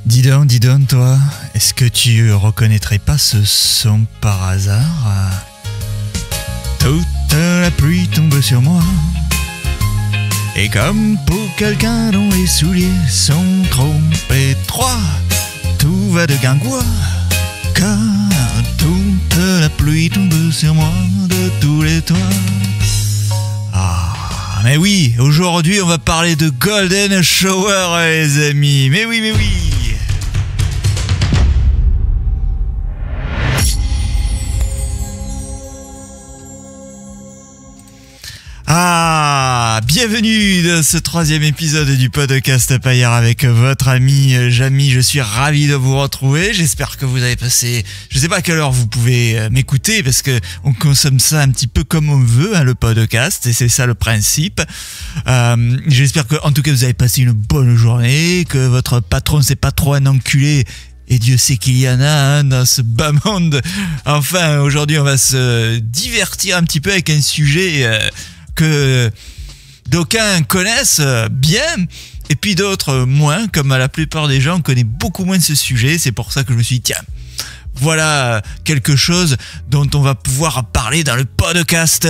Dis donc, toi, est-ce que tu reconnaîtrais pas ce son par hasard? Toute la pluie tombe sur moi, et comme pour quelqu'un dont les souliers sont trop étroits, tout va de guingois, car toute la pluie tombe sur moi de tous les toits. Ah, mais oui, aujourd'hui on va parler de Golden Shower, les amis. Mais oui. Ah, bienvenue dans ce 3e épisode du podcast Paillard avec votre ami Jamy. Je suis ravi de vous retrouver. J'espère que vous avez passé, je sais pas à quelle heure vous pouvez m'écouter parce que on consomme ça un petit peu comme on veut, hein, le podcast, et c'est ça le principe. J'espère que, en tout cas, vous avez passé une bonne journée, que votre patron c'est pas trop un enculé. Et Dieu sait qu'il y en a dans ce bas monde. Enfin, aujourd'hui, on va se divertir un petit peu avec un sujet que d'aucuns connaissent bien, et puis d'autres moins, comme la plupart des gens, on connaît beaucoup moins ce sujet. C'est pour ça que je me suis dit, tiens, voilà quelque chose dont on va pouvoir parler dans le podcast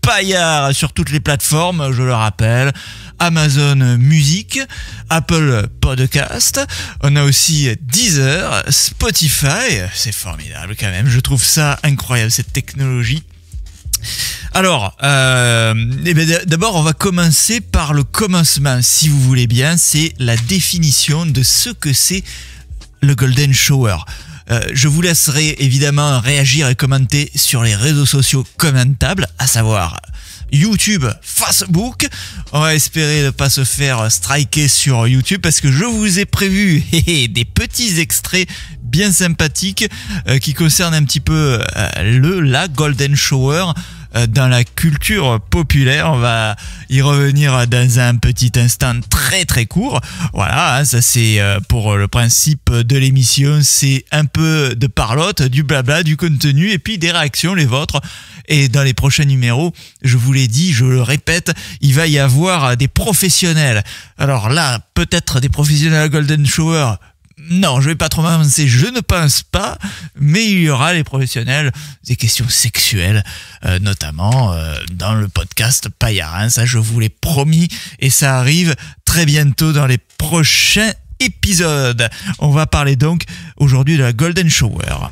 Paillard sur toutes les plateformes, je le rappelle. Amazon Music, Apple Podcast, on a aussi Deezer, Spotify, c'est formidable quand même, je trouve ça incroyable cette technologie. Alors, d'abord on va commencer par le commencement, si vous voulez bien, c'est la définition de ce que c'est le Golden Shower. Je vous laisserai évidemment réagir et commenter sur les réseaux sociaux commentables, à savoir YouTube, Facebook. On va espérer ne pas se faire striker sur YouTube parce que je vous ai prévu des petits extraits bien sympathiques qui concernent un petit peu la Golden Shower dans la culture populaire. On va y revenir dans un petit instant très court. Voilà, hein, ça c'est pour le principe de l'émission, c'est un peu de parlotte, du blabla, du contenu et puis des réactions, les vôtres. Et dans les prochains numéros, je vous l'ai dit, je le répète, il va y avoir des professionnels. Alors là, peut-être des professionnels à Golden Shower. Non, je vais pas trop m'avancer, je ne pense pas, mais il y aura les professionnels des questions sexuelles, notamment dans le podcast Paillard, ça je vous l'ai promis, et ça arrive très bientôt dans les prochains épisodes. On va parler donc aujourd'hui de la Golden Shower.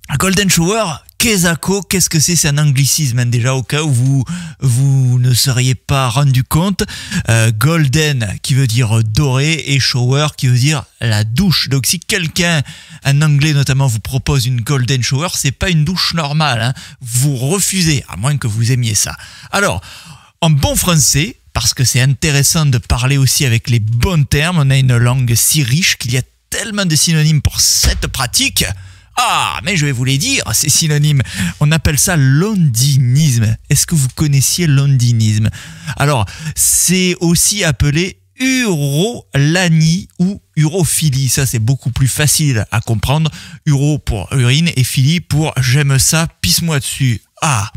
La Golden Shower, qu'est-ce que c'est? C'est un anglicisme, hein, déjà, au cas où vous ne seriez pas rendu compte. Golden qui veut dire doré et shower qui veut dire la douche. Donc si quelqu'un, un anglais notamment, vous propose une Golden Shower, c'est pas une douche normale, hein. Vous refusez, à moins que vous aimiez ça. Alors, en bon français, parce que c'est intéressant de parler aussi avec les bons termes, on a une langue si riche qu'il y a tellement de synonymes pour cette pratique. Ah, mais je vais vous les dire, ces synonymes. On appelle ça l'ondinisme. Est-ce que vous connaissiez l'ondinisme? Alors, c'est aussi appelé urolanie ou urophilie. Ça, c'est beaucoup plus facile à comprendre. Uro pour urine et philie pour j'aime ça, pisse-moi dessus. Ah,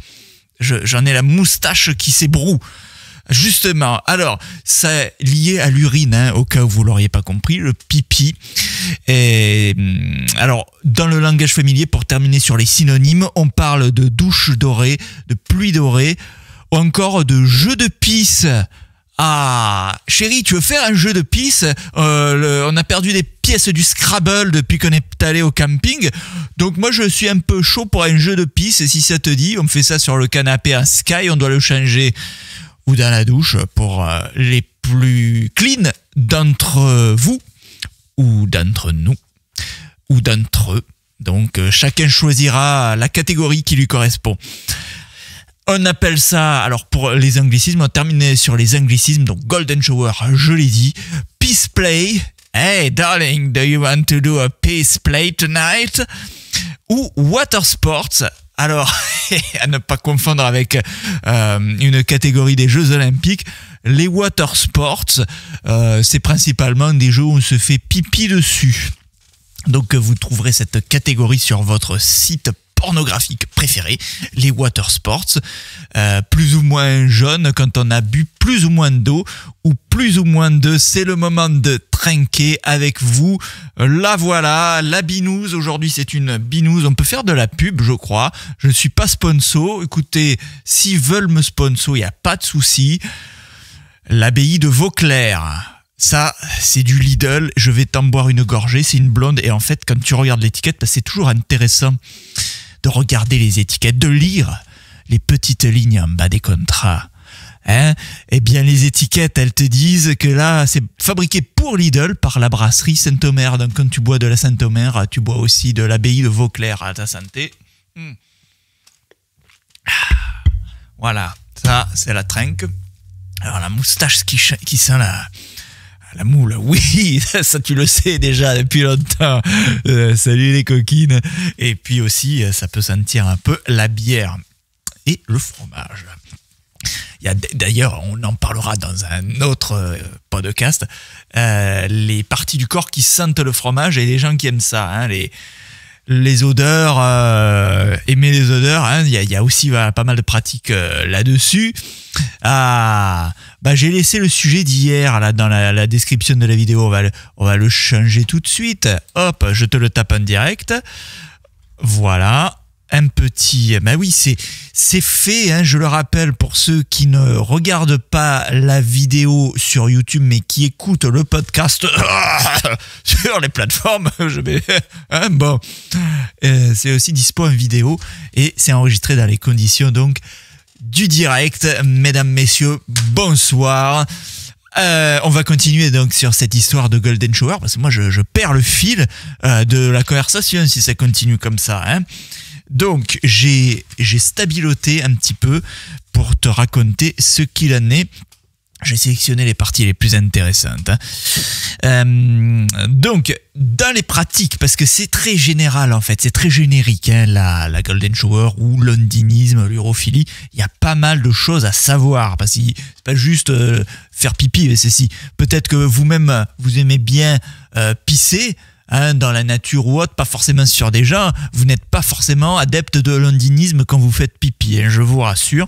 j'en ai la moustache qui s'ébroue. Justement, alors, c'est lié à l'urine, hein, au cas où vous l'auriez pas compris, le pipi. Et alors, dans le langage familier, pour terminer sur les synonymes, on parle de douche dorée, de pluie dorée, ou encore de jeu de pisse. Ah, chérie, tu veux faire un jeu de pisse? On a perdu des pièces du Scrabble depuis qu'on est allé au camping. Donc moi, je suis un peu chaud pour un jeu de pisse. Si ça te dit, on fait ça sur le canapé en sky, on doit le changer ou dans la douche pour les plus clean d'entre vous, ou d'entre nous, ou d'entre eux. Donc chacun choisira la catégorie qui lui correspond. On appelle ça, alors pour les anglicismes, on termine sur les anglicismes, donc Golden Shower, je l'ai dit, Peace Play, hey darling, do you want to do a peace play tonight? Ou Water Sports. Alors, à ne pas confondre avec une catégorie des Jeux Olympiques, les water sports, c'est principalement des jeux où on se fait pipi dessus. Donc, vous trouverez cette catégorie sur votre site pornographique préféré, les water sports, plus ou moins jaune quand on a bu plus ou moins d'eau, ou plus ou moins de c'est le moment de trinquer avec vous. La voilà, la binouze. Aujourd'hui, c'est une binouze. On peut faire de la pub, je crois. Je ne suis pas sponsor. Écoutez, s'ils veulent me sponsor, il n'y a pas de souci. L'abbaye de Vauclair. Ça, c'est du Lidl. Je vais t'en boire une gorgée. C'est une blonde. Et en fait, quand tu regardes l'étiquette, c'est toujours intéressant de regarder les étiquettes, de lire les petites lignes en bas des contrats. Eh bien, les étiquettes, elles te disent que là, c'est fabriqué pour Lidl par la brasserie Saint-Omer. Donc, quand tu bois de la Saint-Omer, tu bois aussi de l'abbaye de Vauclair à ta santé. Voilà, ça, c'est la trinque. Alors, la moustache qui sent la moule, oui, ça tu le sais déjà depuis longtemps. Salut les coquines. Et puis aussi, ça peut sentir un peu la bière et le fromage. D'ailleurs, on en parlera dans un autre podcast, les parties du corps qui sentent le fromage et les gens qui aiment ça, les odeurs, aimer les odeurs, il y a aussi pas mal de pratiques là-dessus. J'ai laissé le sujet d'hier là dans la description de la vidéo, on va le changer tout de suite. Hop, je te le tape en direct. Voilà. Un petit... oui, c'est fait, je le rappelle, pour ceux qui ne regardent pas la vidéo sur YouTube, mais qui écoutent le podcast sur les plateformes. C'est aussi dispo en vidéo et c'est enregistré dans les conditions donc du direct. Mesdames, messieurs, bonsoir. On va continuer donc sur cette histoire de Golden Shower, parce que moi, je perds le fil de la conversation si ça continue comme ça, Donc, j'ai stabiloté un petit peu pour te raconter ce qu'il en est. J'ai sélectionné les parties les plus intéressantes. Donc, dans les pratiques, parce que c'est très général en fait, c'est très générique, la Golden Shower ou l'ondinisme, l'urophilie, il y a pas mal de choses à savoir, parce que c'est pas juste faire pipi, mais c'est si. Peut-être que vous-même, vous aimez bien pisser, dans la nature ou autre, pas forcément sur des gens, vous n'êtes pas forcément adepte de l'ondinisme quand vous faites pipi, je vous rassure.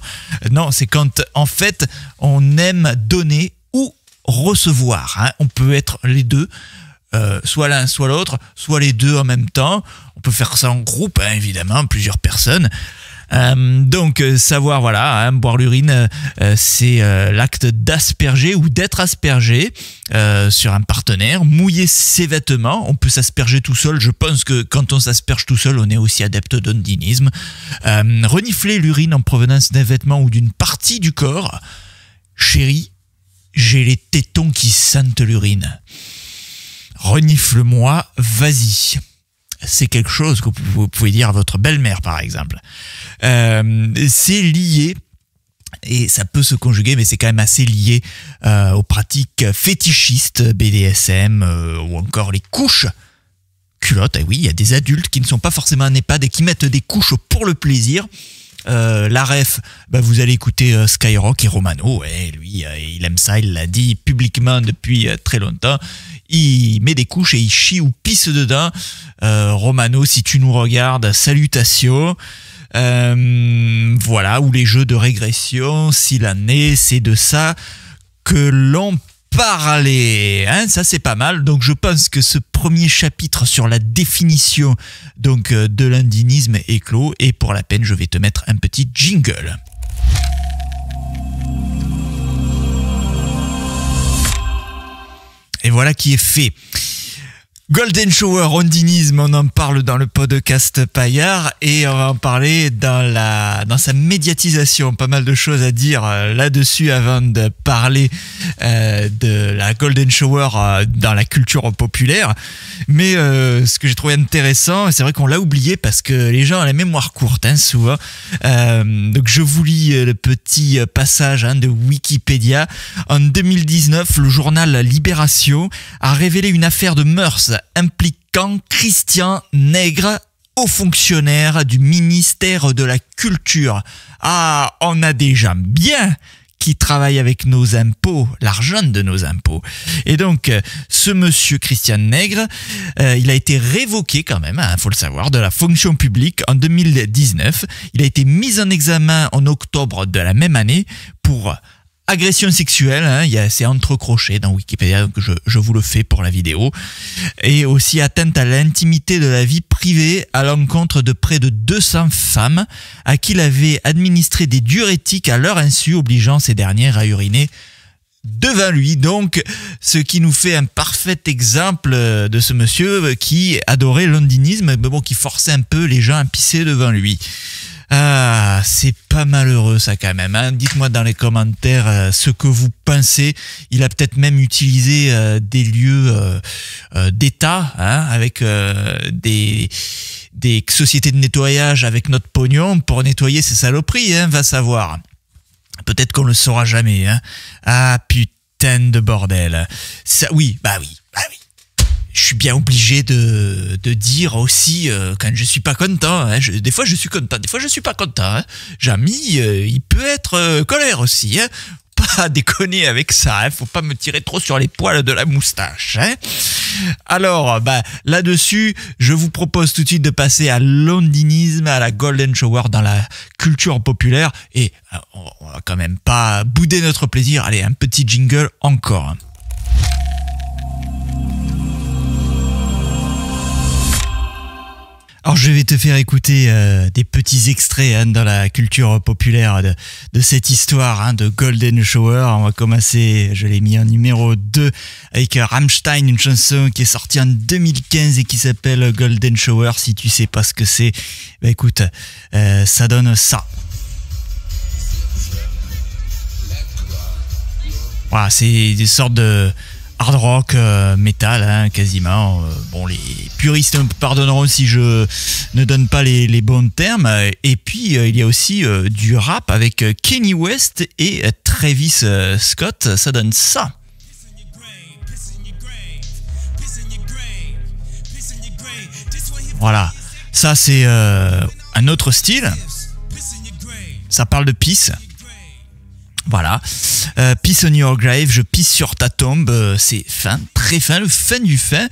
Non, c'est quand, en fait, on aime donner ou recevoir. On peut être les deux, soit l'un, soit l'autre, soit les deux en même temps. On peut faire ça en groupe, évidemment, plusieurs personnes. Donc savoir, boire l'urine, c'est l'acte d'asperger ou d'être aspergé sur un partenaire, mouiller ses vêtements. On peut s'asperger tout seul. Je pense que quand on s'asperge tout seul, on est aussi adepte d'ondinisme. Renifler l'urine en provenance d'un vêtement ou d'une partie du corps. Chérie, j'ai les tétons qui sentent l'urine. Renifle-moi, vas-y. C'est quelque chose que vous pouvez dire à votre belle-mère, par exemple. C'est lié, et ça peut se conjuguer, mais c'est quand même assez lié aux pratiques fétichistes, BDSM, ou encore les couches culottes. Et oui, il y a des adultes qui ne sont pas forcément en EHPAD et qui mettent des couches pour le plaisir. La ref, vous allez écouter Skyrock et Romano, lui, il aime ça, il l'a dit publiquement depuis très longtemps. Il met des couches et il chie ou pisse dedans. Romano, si tu nous regardes, salutations. Voilà, ou les jeux de régression, s'il en est, c'est de ça que l'on parlait. Ça, c'est pas mal. Donc, je pense que ce premier chapitre sur la définition donc, de l'indinisme est clos. Et pour la peine, je vais te mettre un petit jingle. Et voilà qui est fait. Golden Shower, ondinisme, on en parle dans le podcast Paillard et on va en parler dans sa médiatisation. Pas mal de choses à dire là-dessus avant de parler de la Golden Shower dans la culture populaire. Mais ce que j'ai trouvé intéressant, c'est vrai qu'on l'a oublié parce que les gens ont la mémoire courte, souvent. Donc je vous lis le petit passage de Wikipédia. En 2019, le journal Libération a révélé une affaire de mœurs impliquant Christian Nègre, haut fonctionnaire du ministère de la Culture. On a des gens bien qui travaillent avec nos impôts, l'argent de nos impôts. Et donc, ce monsieur Christian Nègre, il a été révoqué quand même, faut le savoir, de la fonction publique en 2019. Il a été mis en examen en octobre de la même année pour Agression sexuelle, hein, c'est entrecroché dans Wikipédia, donc je vous le fais pour la vidéo. Et aussi atteinte à l'intimité de la vie privée à l'encontre de près de 200 femmes à qui il avait administré des diurétiques à leur insu, obligeant ces dernières à uriner devant lui. Donc, ce qui nous fait un parfait exemple de ce monsieur qui adorait l'ondinisme, mais bon, qui forçait un peu les gens à pisser devant lui. Ah, c'est pas malheureux ça quand même, hein. Dites-moi dans les commentaires ce que vous pensez. Il a peut-être même utilisé des lieux d'État, hein, avec des sociétés de nettoyage avec notre pognon pour nettoyer ces saloperies, hein, va savoir. Peut-être qu'on le saura jamais, hein. Ah putain de bordel. Ça, oui. Je suis bien obligé de dire aussi quand je suis pas content. Hein. Des fois je suis content, des fois je suis pas content. Hein. Jamy, il peut être colère aussi. Hein. Pas déconner avec ça. Hein. Faut pas me tirer trop sur les poils de la moustache. Hein. Alors, là-dessus, je vous propose tout de suite de passer à l'ondinisme, à la golden shower dans la culture populaire. Et on va quand même pas bouder notre plaisir. Allez, un petit jingle encore. Alors je vais te faire écouter des petits extraits, hein, dans la culture populaire de cette histoire, hein, de Golden Shower. On va commencer, je l'ai mis en numéro 2 avec Rammstein, une chanson qui est sortie en 2015 et qui s'appelle Golden Shower. Si tu sais pas ce que c'est, écoute, ça donne ça. Voilà, c'est des sortes de hard rock, metal, hein, quasiment. Bon, les puristes me pardonneront si je ne donne pas les bons termes. Et puis, il y a aussi du rap avec Kanye West et Travis Scott. Ça donne ça. Voilà. Ça, c'est un autre style. Ça parle de pisse. Voilà, Piss on your grave, je pisse sur ta tombe, c'est fin, très fin, le fin du fin.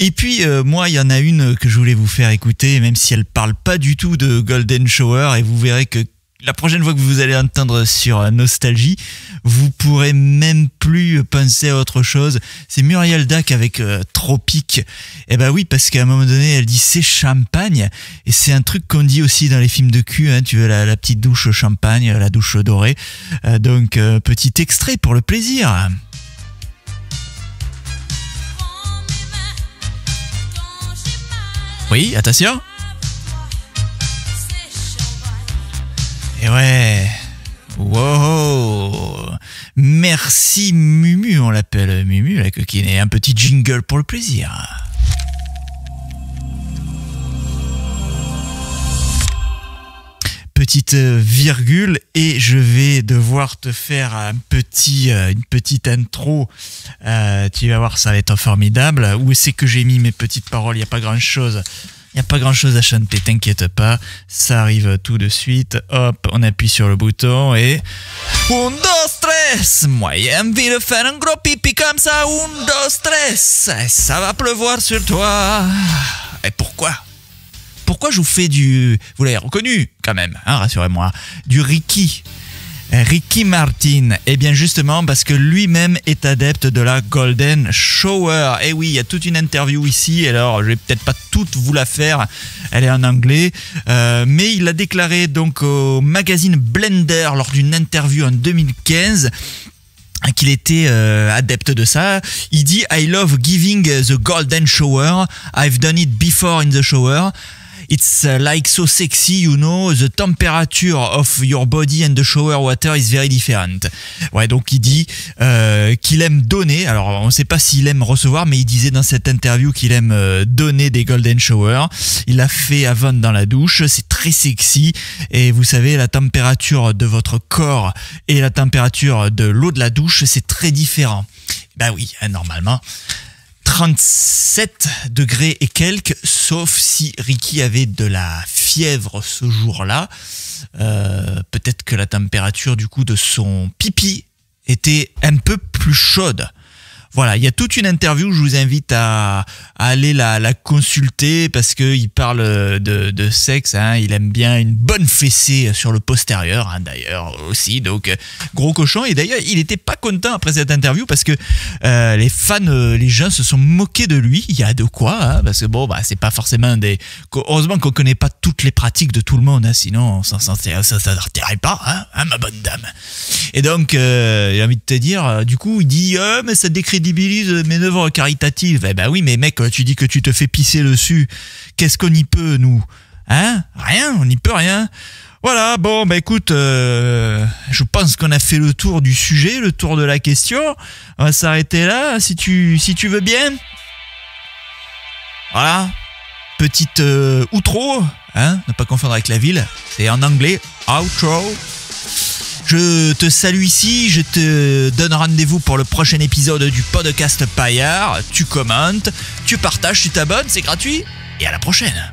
Et puis moi, il y en a une que je voulais vous faire écouter, même si elle parle pas du tout de Golden Shower, et vous verrez que la prochaine fois que vous allez entendre sur Nostalgie, vous pourrez même plus penser à autre chose. C'est Muriel Dac avec Tropique. Eh ben oui, parce qu'à un moment donné, elle dit c'est champagne. Et c'est un truc qu'on dit aussi dans les films de cul, hein, tu veux la petite douche champagne, la douche dorée. Donc, petit extrait pour le plaisir. Oui, attention. Et ouais, wow, merci Mumu, on l'appelle Mumu, la coquine, et un petit jingle pour le plaisir. Petite virgule et je vais devoir te faire une petite intro. Tu vas voir, ça va être formidable. Où c'est que j'ai mis mes petites paroles? Il n'y a pas grand-chose. Il n'y a pas grand chose à chanter, t'inquiète pas, ça arrive tout de suite. Hop, on appuie sur le bouton et... Un, dos, tres. Moi, j'ai envie de faire un gros pipi comme ça. Un, dos, tres. Ça va pleuvoir sur toi. Et pourquoi? Pourquoi je vous fais du... Vous l'avez reconnu quand même, hein, rassurez-moi. Du Ricky Martin. Eh bien justement parce que lui-même est adepte de la Golden Shower. Et oui, il y a toute une interview ici, alors je vais peut-être pas toute vous la faire, elle est en anglais, mais il a déclaré donc au magazine Blender lors d'une interview en 2015 qu'il était adepte de ça. Il dit « I love giving the golden shower. I've done it before in the shower. It's like so sexy, you know, the temperature of your body and the shower water is very different. » Ouais, donc il dit qu'il aime donner. Alors, on ne sait pas s'il aime recevoir, mais il disait dans cette interview qu'il aime donner des golden showers. Il l'a fait avant dans la douche. C'est très sexy. Et vous savez, la température de votre corps et la température de l'eau de la douche, c'est très différent. Ben oui, normalement. 37 degrés et quelques, sauf si Ricky avait de la fièvre ce jour-là. Peut-être que la température du coup de son pipi était un peu plus chaude. Voilà, il y a toute une interview, je vous invite à aller la consulter parce qu'il parle de sexe, hein, il aime bien une bonne fessée sur le postérieur, hein, d'ailleurs aussi, donc gros cochon. Et d'ailleurs, il était pas content après cette interview parce que les fans, les gens se sont moqués de lui, il y a de quoi, hein, parce que bon, bah, c'est pas forcément heureusement qu'on connaît pas toutes les pratiques de tout le monde, hein, sinon ça s'arrêterait pas, hein, ma bonne dame. Et donc, il a envie de te dire, du coup, il dit, mais ça décrédibilise mes œuvres caritatives. Eh ben oui, mais mec, tu dis que tu te fais pisser dessus. Qu'est-ce qu'on y peut, nous? Hein? Rien, on n'y peut rien. Voilà, bon, bah écoute, je pense qu'on a fait le tour du sujet, le tour de la question. On va s'arrêter là, si tu veux bien. Voilà, petite outro, hein, ne pas confondre avec la ville, c'est en anglais, outro. Je te salue ici, je te donne rendez-vous pour le prochain épisode du podcast Paillard. Tu commentes, tu partages, tu t'abonnes, c'est gratuit, et à la prochaine.